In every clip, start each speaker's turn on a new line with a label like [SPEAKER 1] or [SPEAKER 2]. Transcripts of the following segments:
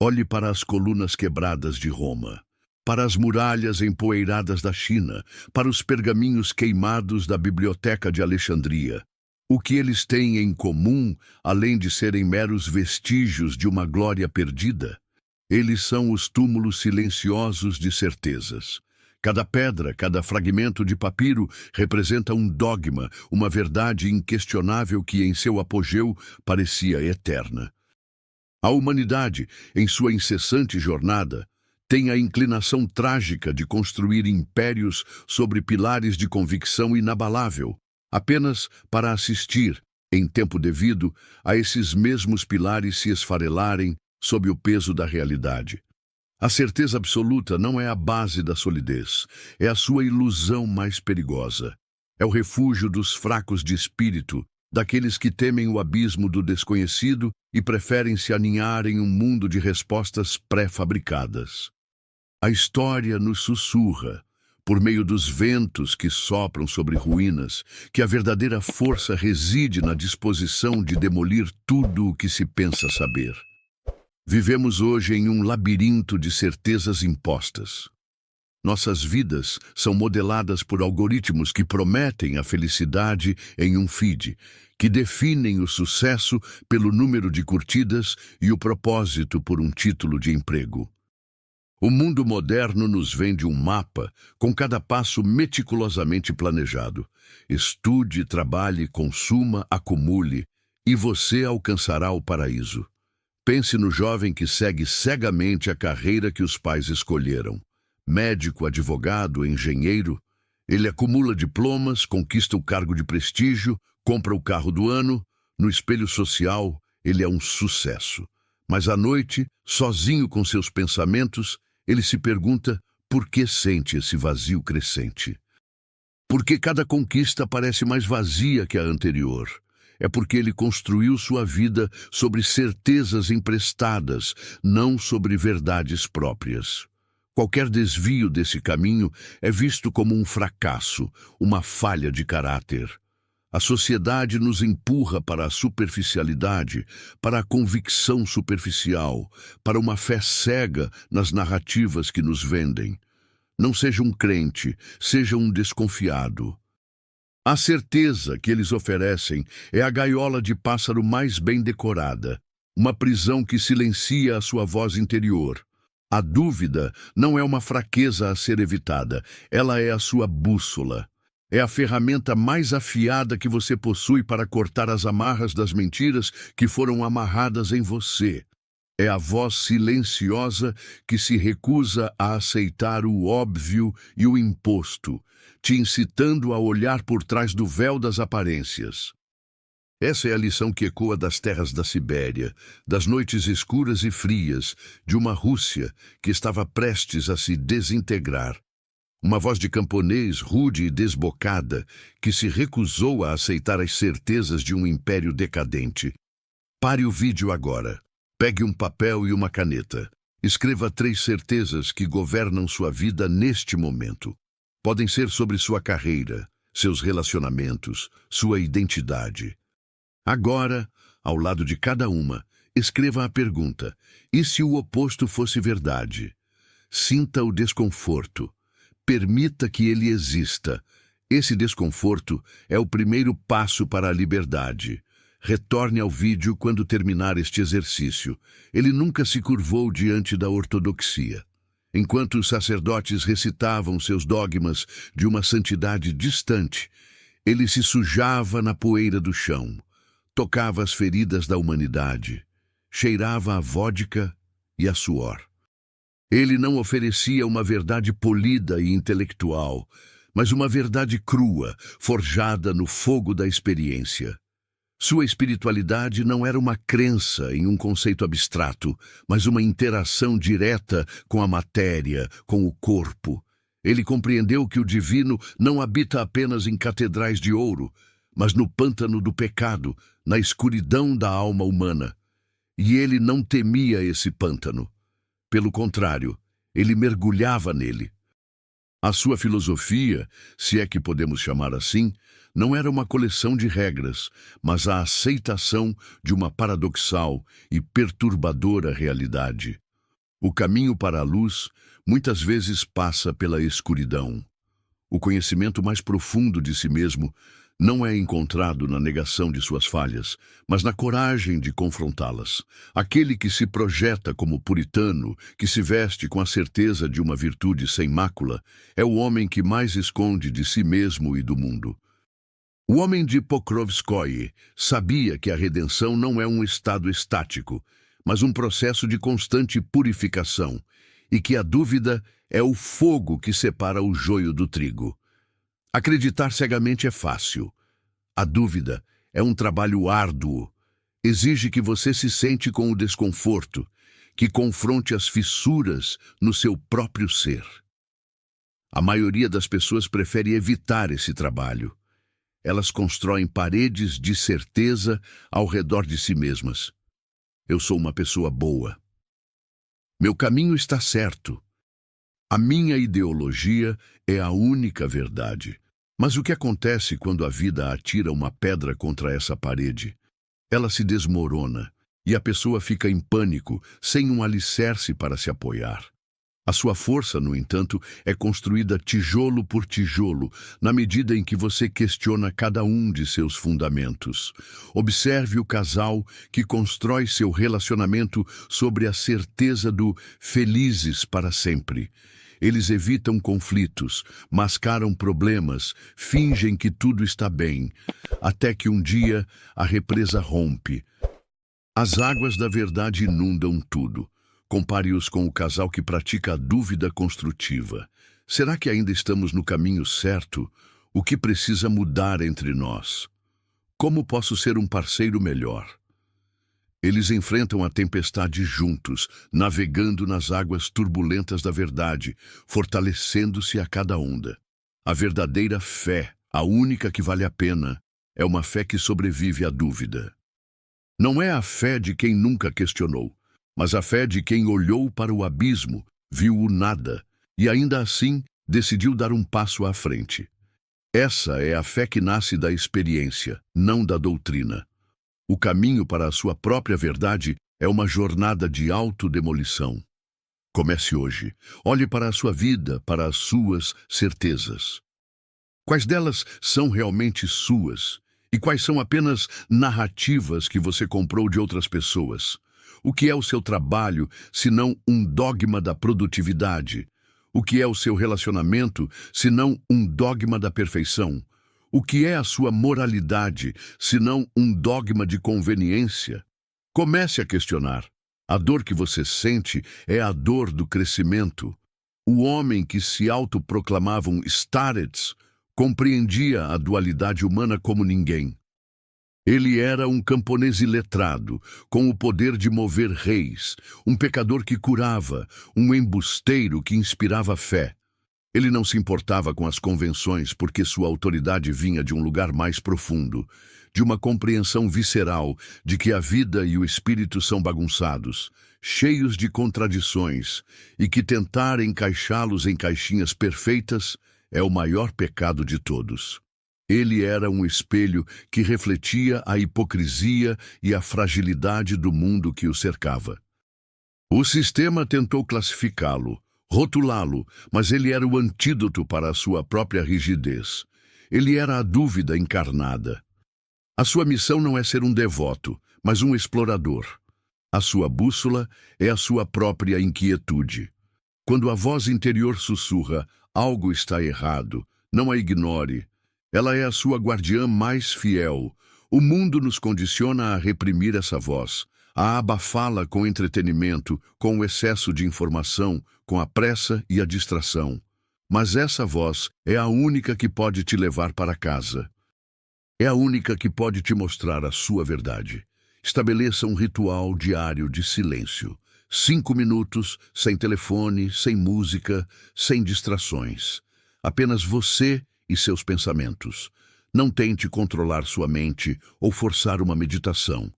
[SPEAKER 1] Olhe para as colunas quebradas de Roma, para as muralhas empoeiradas da China, para os pergaminhos queimados da Biblioteca de Alexandria. O que eles têm em comum, além de serem meros vestígios de uma glória perdida? Eles são os túmulos silenciosos de certezas. Cada pedra, cada fragmento de papiro representa um dogma, uma verdade inquestionável que em seu apogeu parecia eterna. A humanidade, em sua incessante jornada, tem a inclinação trágica de construir impérios sobre pilares de convicção inabalável, apenas para assistir, em tempo devido, a esses mesmos pilares se esfarelarem sob o peso da realidade. A certeza absoluta não é a base da solidez, é a sua ilusão mais perigosa. É o refúgio dos fracos de espírito, daqueles que temem o abismo do desconhecido e preferem se aninhar em um mundo de respostas pré-fabricadas. A história nos sussurra, por meio dos ventos que sopram sobre ruínas, que a verdadeira força reside na disposição de demolir tudo o que se pensa saber. Vivemos hoje em um labirinto de certezas impostas. Nossas vidas são modeladas por algoritmos que prometem a felicidade em um feed, que definem o sucesso pelo número de curtidas e o propósito por um título de emprego. O mundo moderno nos vende um mapa com cada passo meticulosamente planejado. Estude, trabalhe, consuma, acumule, e você alcançará o paraíso. Pense no jovem que segue cegamente a carreira que os pais escolheram. Médico, advogado, engenheiro, ele acumula diplomas, conquista o cargo de prestígio, compra o carro do ano, no espelho social, ele é um sucesso. Mas à noite, sozinho com seus pensamentos, ele se pergunta por que sente esse vazio crescente. Porque cada conquista parece mais vazia que a anterior. É porque ele construiu sua vida sobre certezas emprestadas, não sobre verdades próprias. Qualquer desvio desse caminho é visto como um fracasso, uma falha de caráter. A sociedade nos empurra para a superficialidade, para a convicção superficial, para uma fé cega nas narrativas que nos vendem. Não seja um crente, seja um desconfiado. A certeza que eles oferecem é a gaiola de pássaro mais bem decorada, uma prisão que silencia a sua voz interior. A dúvida não é uma fraqueza a ser evitada, ela é a sua bússola. É a ferramenta mais afiada que você possui para cortar as amarras das mentiras que foram amarradas em você. É a voz silenciosa que se recusa a aceitar o óbvio e o imposto, te incitando a olhar por trás do véu das aparências. Essa é a lição que ecoa das terras da Sibéria, das noites escuras e frias, de uma Rússia que estava prestes a se desintegrar. Uma voz de camponês rude e desbocada que se recusou a aceitar as certezas de um império decadente. Pare o vídeo agora. Pegue um papel e uma caneta. Escreva 3 certezas que governam sua vida neste momento. Podem ser sobre sua carreira, seus relacionamentos, sua identidade. Agora, ao lado de cada uma, escreva a pergunta: e se o oposto fosse verdade? Sinta o desconforto. Permita que ele exista. Esse desconforto é o primeiro passo para a liberdade. Retorne ao vídeo quando terminar este exercício. Ele nunca se curvou diante da ortodoxia. Enquanto os sacerdotes recitavam seus dogmas de uma santidade distante, ele se sujava na poeira do chão, tocava as feridas da humanidade, cheirava a vodka e a suor. Ele não oferecia uma verdade polida e intelectual, mas uma verdade crua, forjada no fogo da experiência. Sua espiritualidade não era uma crença em um conceito abstrato, mas uma interação direta com a matéria, com o corpo. Ele compreendeu que o divino não habita apenas em catedrais de ouro, mas no pântano do pecado, na escuridão da alma humana. E ele não temia esse pântano. Pelo contrário, ele mergulhava nele. A sua filosofia, se é que podemos chamar assim, não era uma coleção de regras, mas a aceitação de uma paradoxal e perturbadora realidade. O caminho para a luz muitas vezes passa pela escuridão. O conhecimento mais profundo de si mesmo não é encontrado na negação de suas falhas, mas na coragem de confrontá-las. Aquele que se projeta como puritano, que se veste com a certeza de uma virtude sem mácula, é o homem que mais esconde de si mesmo e do mundo. O homem de Pokrovskoye sabia que a redenção não é um estado estático, mas um processo de constante purificação, e que a dúvida é o fogo que separa o joio do trigo. Acreditar cegamente é fácil. A dúvida é um trabalho árduo. Exige que você se sente com o desconforto, que confronte as fissuras no seu próprio ser. A maioria das pessoas prefere evitar esse trabalho. Elas constroem paredes de certeza ao redor de si mesmas. Eu sou uma pessoa boa. Meu caminho está certo. A minha ideologia é a única verdade. Mas o que acontece quando a vida atira uma pedra contra essa parede? Ela se desmorona e a pessoa fica em pânico, sem um alicerce para se apoiar. A sua força, no entanto, é construída tijolo por tijolo, na medida em que você questiona cada um de seus fundamentos. Observe o casal que constrói seu relacionamento sobre a certeza do felizes para sempre. Eles evitam conflitos, mascaram problemas, fingem que tudo está bem, até que um dia a represa rompe. As águas da verdade inundam tudo. Compare-os com o casal que pratica a dúvida construtiva. Será que ainda estamos no caminho certo? O que precisa mudar entre nós? Como posso ser um parceiro melhor? Eles enfrentam a tempestade juntos, navegando nas águas turbulentas da verdade, fortalecendo-se a cada onda. A verdadeira fé, a única que vale a pena, é uma fé que sobrevive à dúvida. Não é a fé de quem nunca questionou, mas a fé de quem olhou para o abismo, viu o nada e ainda assim decidiu dar um passo à frente. Essa é a fé que nasce da experiência, não da doutrina. O caminho para a sua própria verdade é uma jornada de autodemolição. Comece hoje. Olhe para a sua vida, para as suas certezas. Quais delas são realmente suas? E quais são apenas narrativas que você comprou de outras pessoas? O que é o seu trabalho, se não um dogma da produtividade? O que é o seu relacionamento, se não um dogma da perfeição? O que é a sua moralidade, se não um dogma de conveniência? Comece a questionar. A dor que você sente é a dor do crescimento. O homem que se autoproclamava um starets compreendia a dualidade humana como ninguém. Ele era um camponês iletrado, com o poder de mover reis, um pecador que curava, um embusteiro que inspirava fé. Ele não se importava com as convenções porque sua autoridade vinha de um lugar mais profundo, de uma compreensão visceral de que a vida e o espírito são bagunçados, cheios de contradições, e que tentar encaixá-los em caixinhas perfeitas é o maior pecado de todos. Ele era um espelho que refletia a hipocrisia e a fragilidade do mundo que o cercava. O sistema tentou classificá-lo, rotulá-lo, mas ele era o antídoto para a sua própria rigidez. Ele era a dúvida encarnada. A sua missão não é ser um devoto, mas um explorador. A sua bússola é a sua própria inquietude. Quando a voz interior sussurra, algo está errado, não a ignore. Ela é a sua guardiã mais fiel. O mundo nos condiciona a reprimir essa voz, a abafá-la com entretenimento, com o excesso de informação, com a pressa e a distração. Mas essa voz é a única que pode te levar para casa. É a única que pode te mostrar a sua verdade. Estabeleça um ritual diário de silêncio. 5 minutos, sem telefone, sem música, sem distrações. Apenas você e seus pensamentos. Não tente controlar sua mente ou forçar uma meditação.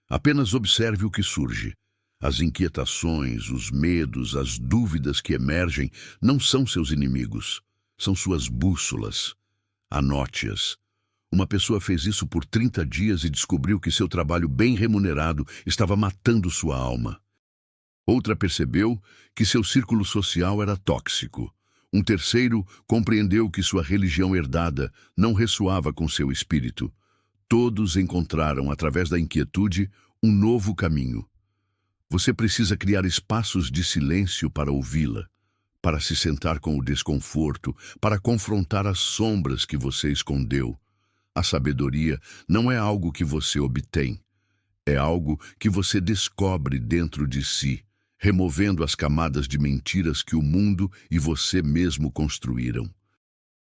[SPEAKER 1] Apenas observe o que surge. As inquietações, os medos, as dúvidas que emergem não são seus inimigos. São suas bússolas. Anote-as. Uma pessoa fez isso por 30 dias e descobriu que seu trabalho bem remunerado estava matando sua alma. Outra percebeu que seu círculo social era tóxico. Um terceiro compreendeu que sua religião herdada não ressoava com seu espírito. Todos encontraram, através da inquietude, um novo caminho. Você precisa criar espaços de silêncio para ouvi-la, para se sentar com o desconforto, para confrontar as sombras que você escondeu. A sabedoria não é algo que você obtém, é algo que você descobre dentro de si, removendo as camadas de mentiras que o mundo e você mesmo construíram.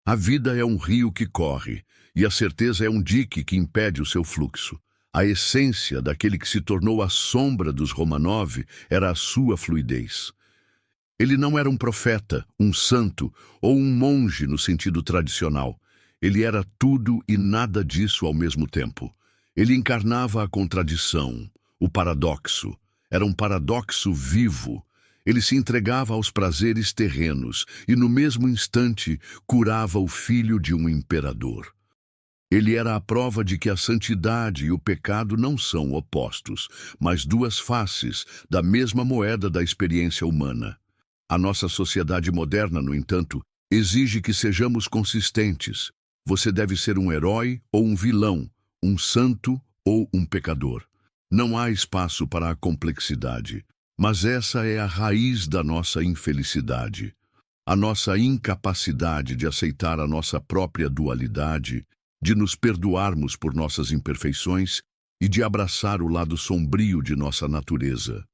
[SPEAKER 1] A vida é um rio que corre, e a certeza é um dique que impede o seu fluxo. A essência daquele que se tornou a sombra dos Romanov era a sua fluidez. Ele não era um profeta, um santo ou um monge no sentido tradicional. Ele era tudo e nada disso ao mesmo tempo. Ele encarnava a contradição, o paradoxo. Era um paradoxo vivo. Ele se entregava aos prazeres terrenos e, no mesmo instante, curava o filho de um imperador. Ele era a prova de que a santidade e o pecado não são opostos, mas duas faces da mesma moeda da experiência humana. A nossa sociedade moderna, no entanto, exige que sejamos consistentes. Você deve ser um herói ou um vilão, um santo ou um pecador. Não há espaço para a complexidade, mas essa é a raiz da nossa infelicidade. A nossa incapacidade de aceitar a nossa própria dualidade, de nos perdoarmos por nossas imperfeições e de abraçar o lado sombrio de nossa natureza.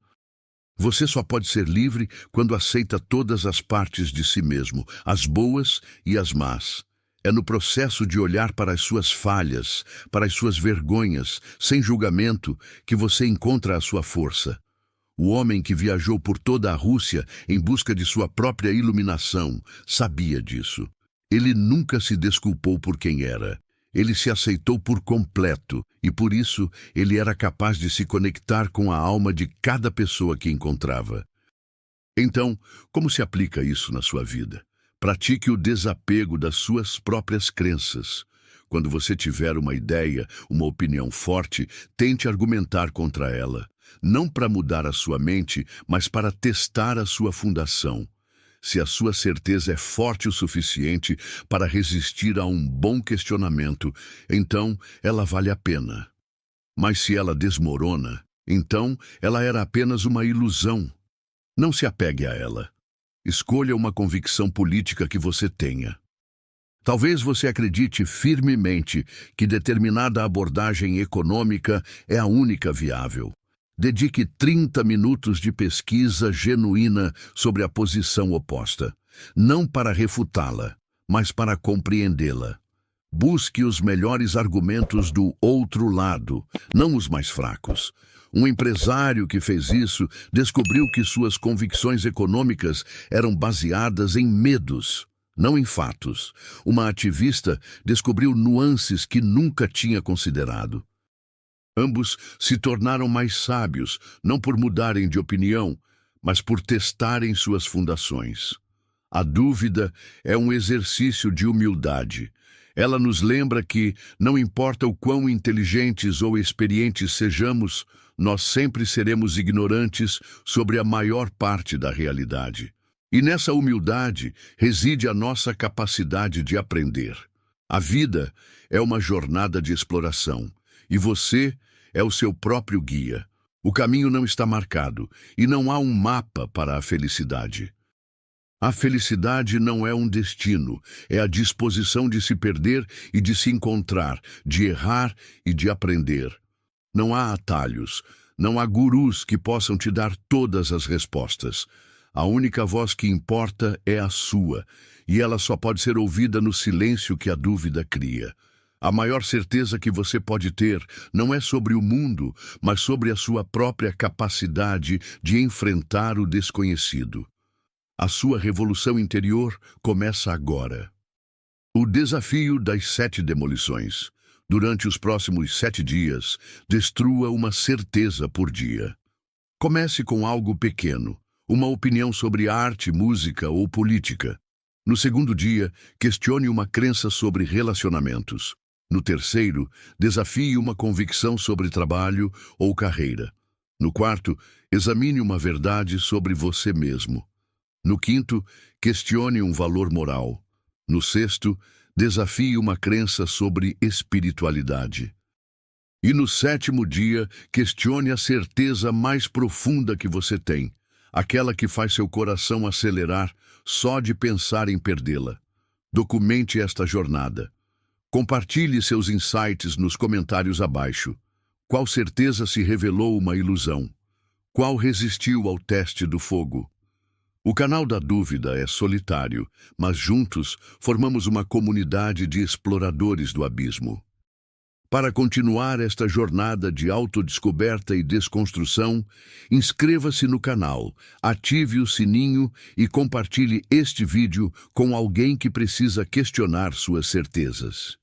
[SPEAKER 1] Você só pode ser livre quando aceita todas as partes de si mesmo, as boas e as más. É no processo de olhar para as suas falhas, para as suas vergonhas, sem julgamento, que você encontra a sua força. O homem que viajou por toda a Rússia em busca de sua própria iluminação sabia disso. Ele nunca se desculpou por quem era. Ele se aceitou por completo e, por isso, ele era capaz de se conectar com a alma de cada pessoa que encontrava. Então, como se aplica isso na sua vida? Pratique o desapego das suas próprias crenças. Quando você tiver uma ideia, uma opinião forte, tente argumentar contra ela. Não para mudar a sua mente, mas para testar a sua fundação. Se a sua certeza é forte o suficiente para resistir a um bom questionamento, então ela vale a pena. Mas se ela desmorona, então ela era apenas uma ilusão. Não se apegue a ela. Escolha uma convicção política que você tenha. Talvez você acredite firmemente que determinada abordagem econômica é a única viável. Dedique 30 minutos de pesquisa genuína sobre a posição oposta, não para refutá-la, mas para compreendê-la. Busque os melhores argumentos do outro lado, não os mais fracos. Um empresário que fez isso descobriu que suas convicções econômicas eram baseadas em medos, não em fatos. Uma ativista descobriu nuances que nunca tinha considerado. Ambos se tornaram mais sábios, não por mudarem de opinião, mas por testarem suas fundações. A dúvida é um exercício de humildade. Ela nos lembra que, não importa o quão inteligentes ou experientes sejamos, nós sempre seremos ignorantes sobre a maior parte da realidade. E nessa humildade reside a nossa capacidade de aprender. A vida é uma jornada de exploração, e você é o seu próprio guia. O caminho não está marcado, e não há um mapa para a felicidade. A felicidade não é um destino, é a disposição de se perder e de se encontrar, de errar e de aprender. Não há atalhos, não há gurus que possam te dar todas as respostas. A única voz que importa é a sua, e ela só pode ser ouvida no silêncio que a dúvida cria. A maior certeza que você pode ter não é sobre o mundo, mas sobre a sua própria capacidade de enfrentar o desconhecido. A sua revolução interior começa agora. O desafio das 7 demolições. Durante os próximos 7 dias, destrua uma certeza por dia. Comece com algo pequeno, uma opinião sobre arte, música ou política. No segundo dia, questione uma crença sobre relacionamentos. No terceiro, desafie uma convicção sobre trabalho ou carreira. No quarto, examine uma verdade sobre você mesmo. No quinto, questione um valor moral. No sexto, desafie uma crença sobre espiritualidade. E no sétimo dia, questione a certeza mais profunda que você tem, aquela que faz seu coração acelerar só de pensar em perdê-la. Documente esta jornada. Compartilhe seus insights nos comentários abaixo. Qual certeza se revelou uma ilusão? Qual resistiu ao teste do fogo? O canal da dúvida é solitário, mas juntos formamos uma comunidade de exploradores do abismo. Para continuar esta jornada de autodescoberta e desconstrução, inscreva-se no canal, ative o sininho e compartilhe este vídeo com alguém que precisa questionar suas certezas.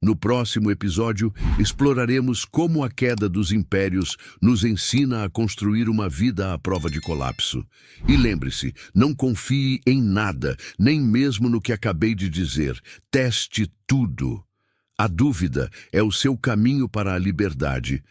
[SPEAKER 1] No próximo episódio, exploraremos como a queda dos impérios nos ensina a construir uma vida à prova de colapso. E lembre-se, não confie em nada, nem mesmo no que acabei de dizer. Teste tudo. A dúvida é o seu caminho para a liberdade,